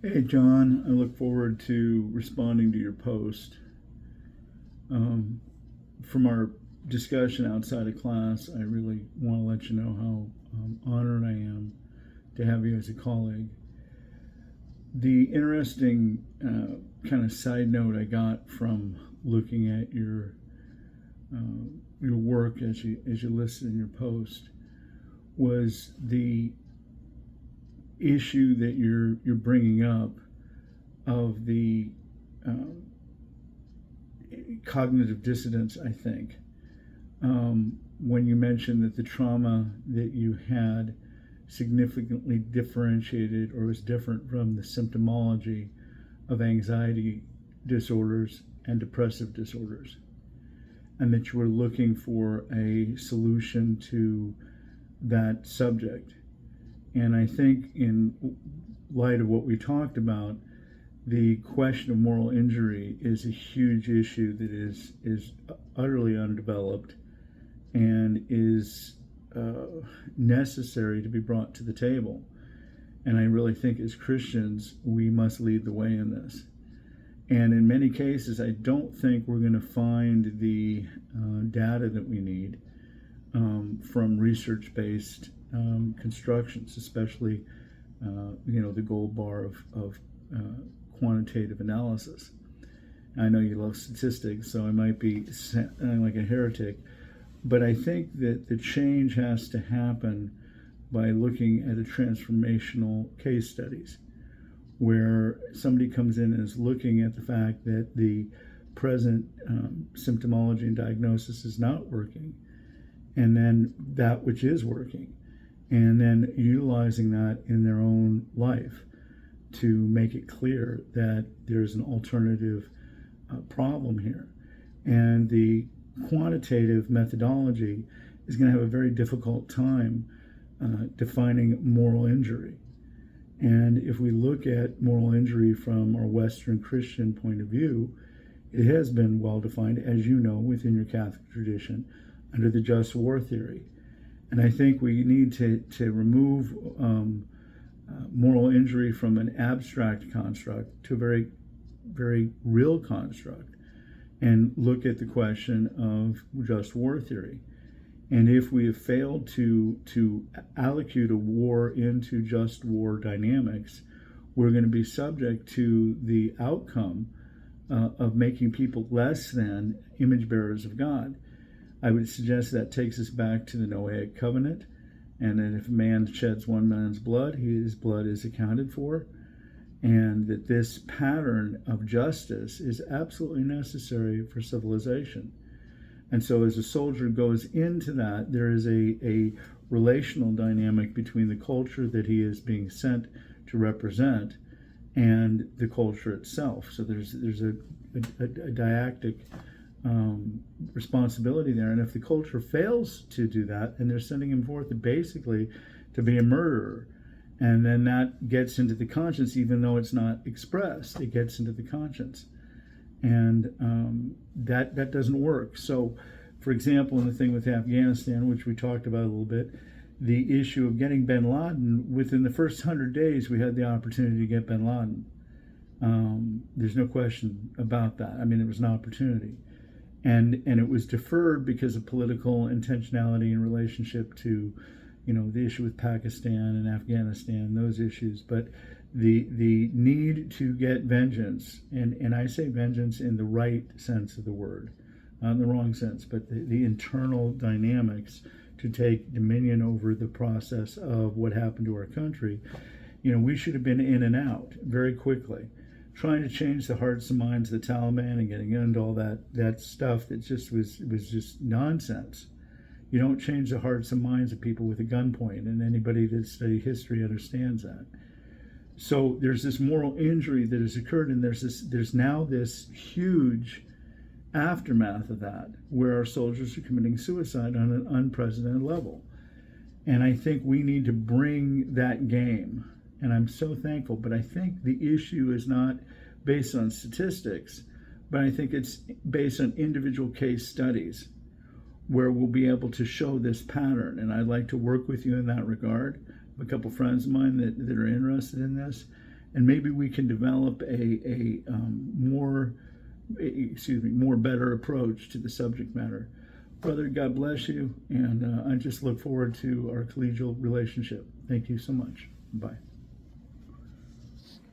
Hey, John, I look forward to responding to your post. Um, from our discussion outside of class, I really want to let you know how honored I am to have you as a colleague. The interesting kind of side note I got from looking at your work as you listed in your post was the issue that you're bringing up of the um, cognitive dissonance, I think, when you mentioned that the trauma that you had significantly differentiated or was different from the symptomology of anxiety disorders and depressive disorders, and that you were looking for a solution to that subject. And I think, in light of what we talked about, the question of moral injury is a huge issue that is utterly undeveloped and is necessary to be brought to the table. And I really think as Christians, we must lead the way in this. And in many cases, I don't think we're going to find the data that we need from research-based constructions, especially the gold bar of quantitative analysis. I know you love statistics, so I might be like a heretic, but I think that the change has to happen by looking at a transformational case studies where somebody comes in and is looking at the fact that the present symptomology and diagnosis is not working, and then that which is working, and then utilizing that in their own life to make it clear that there's an alternative problem here. And the quantitative methodology is going to have a very difficult time defining moral injury. And if we look at moral injury from our Western Christian point of view, it has been well defined, as you know, within your Catholic tradition, under the just war theory. And I think we need to remove moral injury from an abstract construct to a very, very real construct and look at the question of just war theory. And if we have failed to allocate a war into just war dynamics, we're going to be subject to the outcome of making people less than image bearers of God. I would suggest that takes us back to the Noahic covenant, and that if a man sheds one man's blood, his blood is accounted for, and that this pattern of justice is absolutely necessary for civilization. And so as a soldier goes into that, there is a relational dynamic between the culture that he is being sent to represent and the culture itself. So there's a dialectic responsibility there. And if the culture fails to do that, and they're sending him forth basically to be a murderer, and then that gets into the conscience, even though it's not expressed, it gets into the conscience. And that doesn't work. So, for example, in the thing with Afghanistan, which we talked about a little bit, the issue of getting bin Laden, within the first 100 days, we had the opportunity to get bin Laden. There's no question about that. I mean, it was an opportunity. And it was deferred because of political intentionality in relationship to, the issue with Pakistan and Afghanistan, those issues. But the need to get vengeance, and I say vengeance in the right sense of the word, not in the wrong sense, but the internal dynamics to take dominion over the process of what happened to our country. We should have been in and out very quickly, trying to change the hearts and minds of the Taliban and getting into all that stuff that just was just nonsense. You don't change the hearts and minds of people with a gunpoint, and anybody that studied history understands that. So there's this moral injury that has occurred, and there's now this huge aftermath of that, where our soldiers are committing suicide on an unprecedented level. And I think we need to bring that game. And I'm so thankful, but I think the issue is not based on statistics, but I think it's based on individual case studies where we'll be able to show this pattern. And I'd like to work with you in that regard. A couple friends of mine that are interested in this, and maybe we can develop a more better approach to the subject matter. Brother, God bless you, and I just look forward to our collegial relationship. Thank you so much. Bye.